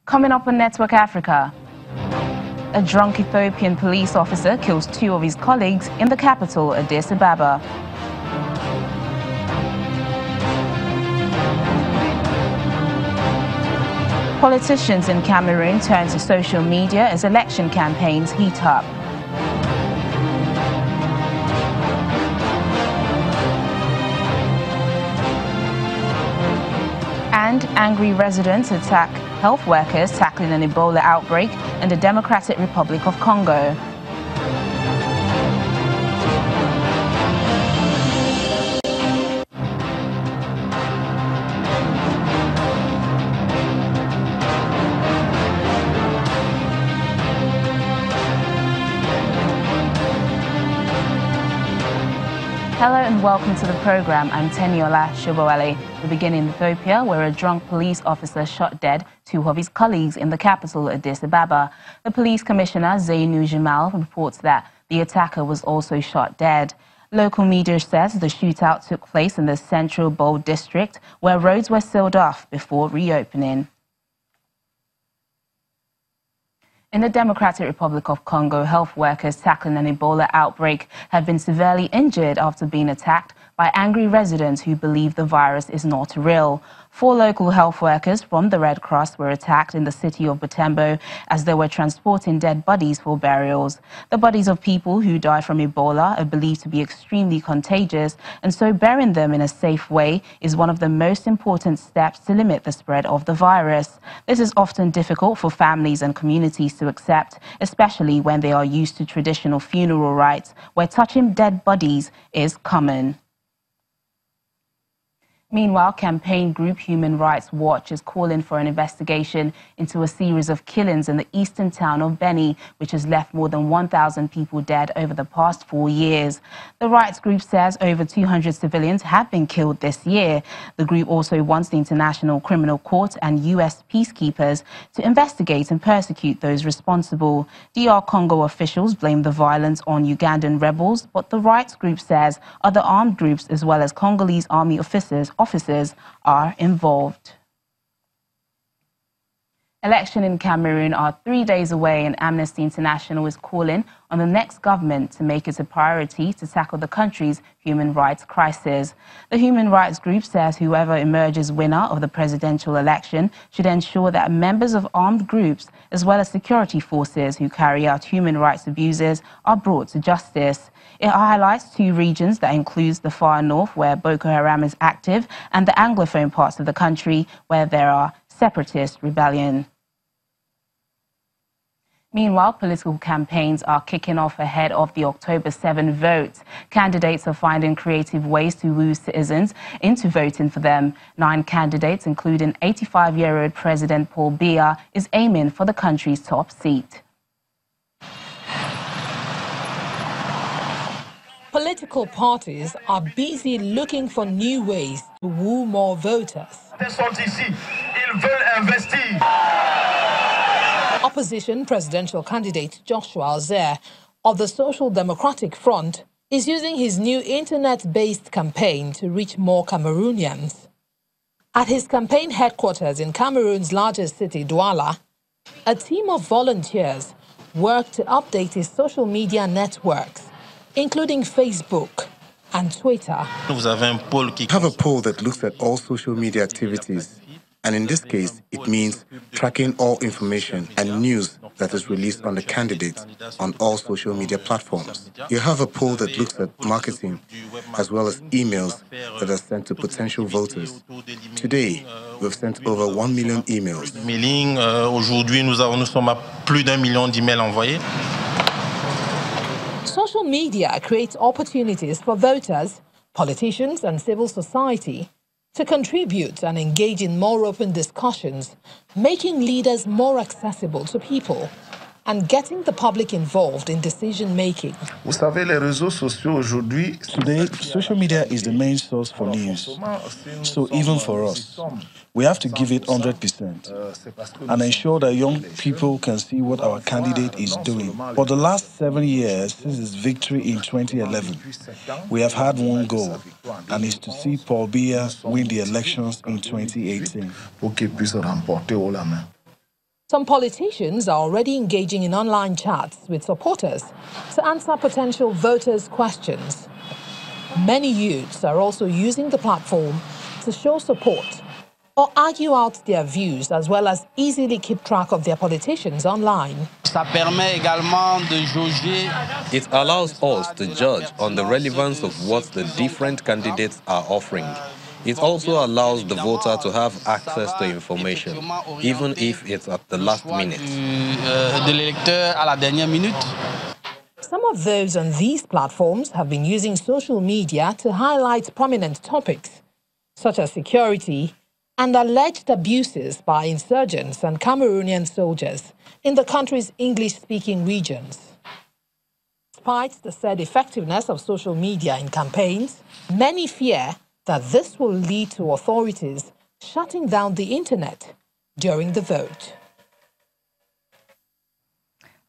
Coming up on Network Africa, a drunk Ethiopian police officer kills 2 of his colleagues in the capital, Addis Ababa. Politicians in Cameroon turn to social media as election campaigns heat up. And angry residents attack health workers tackling an Ebola outbreak in the Democratic Republic of Congo. Hello and welcome to the program. I'm Teniola Shobowale. We begin in Ethiopia, where a drunk police officer shot dead 2 of his colleagues in the capital, Addis Ababa. The police commissioner, Zainu Jamal, reports that the attacker was also shot dead. Local media says the shootout took place in the central Bole district, where roads were sealed off before reopening. In the Democratic Republic of Congo, health workers tackling an Ebola outbreak have been severely injured after being attacked by angry residents who believe the virus is not real. 4 local health workers from the Red Cross were attacked in the city of Butembo as they were transporting dead bodies for burials. The bodies of people who died from Ebola are believed to be extremely contagious, and so burying them in a safe way is one of the most important steps to limit the spread of the virus. This is often difficult for families and communities to accept, especially when they are used to traditional funeral rites where touching dead bodies is common. Meanwhile, campaign group Human Rights Watch is calling for an investigation into a series of killings in the eastern town of Beni, which has left more than 1,000 people dead over the past 4 years. The rights group says over 200 civilians have been killed this year. The group also wants the International Criminal Court and U.S. peacekeepers to investigate and persecute those responsible. DR Congo officials blame the violence on Ugandan rebels, but the rights group says other armed groups as well as Congolese army officers are involved. Elections in Cameroon are 3 days away, and Amnesty International is calling on the next government to make it a priority to tackle the country's human rights crisis. The human rights group says whoever emerges winner of the presidential election should ensure that members of armed groups as well as security forces who carry out human rights abuses are brought to justice. It highlights 2 regions that includes the far north, where Boko Haram is active, and the Anglophone parts of the country, where there are separatist rebellion. Meanwhile, political campaigns are kicking off ahead of the October 7 vote. Candidates are finding creative ways to woo citizens into voting for them. 9 candidates, including 85-year-old President Paul Biya, is aiming for the country's top seat. Political parties are busy looking for new ways to woo more voters. Opposition presidential candidate Joshua Ozer of the Social Democratic Front is using his new internet-based campaign to reach more Cameroonians. At his campaign headquarters in Cameroon's largest city, Douala, a team of volunteers worked to update his social media networks, including Facebook and Twitter. We have a poll that looks at all social media activities, and in this case, it means tracking all information and news that is released on the candidates on all social media platforms. You have a poll that looks at marketing, as well as emails that are sent to potential voters. Today, we've sent over 1 million emails. Aujourd'hui, nous sommes à plus d'1 million d'emails envoyés. Social media creates opportunities for voters, politicians and civil society to contribute and engage in more open discussions, making leaders more accessible to people and getting the public involved in decision-making. Today, social media is the main source for news. So even for us, we have to give it 100% and ensure that young people can see what our candidate is doing. For the last 7 years, since his victory in 2011, we have had one goal, and it's to see Paul Biya win the elections in 2018. Some politicians are already engaging in online chats with supporters to answer potential voters' questions. Many youths are also using the platform to show support or argue out their views, as well as easily keep track of their politicians online. It allows us to judge on the relevance of what the different candidates are offering. It also allows the voter to have access to information, even if it's at the last minute. Some of those on these platforms have been using social media to highlight prominent topics, such as security and alleged abuses by insurgents and Cameroonian soldiers in the country's English-speaking regions. Despite the said effectiveness of social media in campaigns, many fear that this will lead to authorities shutting down the internet during the vote.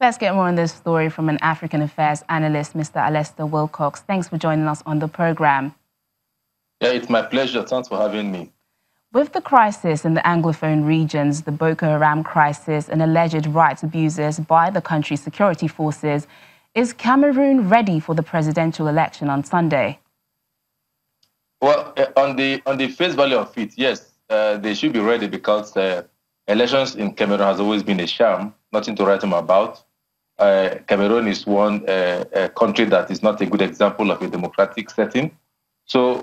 Let's get more on this story from an African affairs analyst, Mr. Alistair Wilcox. Thanks for joining us on the program. Yeah, it's my pleasure. Thanks for having me. With the crisis in the Anglophone regions, the Boko Haram crisis and alleged rights abuses by the country's security forces, is Cameroon ready for the presidential election on Sunday? Well, on the face value of it, yes, they should be ready because elections in Cameroon has always been a sham, nothing to write home about. Cameroon is one country that is not a good example of a democratic setting. So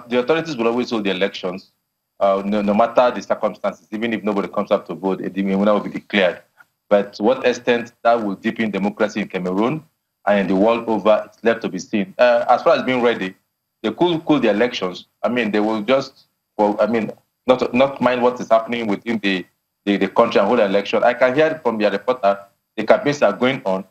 the authorities will always hold the elections, no matter the circumstances, even if nobody comes up to vote, a winner will be declared. But to what extent that will deepen democracy in Cameroon and in the world over, it's left to be seen. As far as being ready, they could cool the elections. I mean, they will just, not mind what is happening within the country and hold the election. I can hear from your reporter, the campaigns are going on.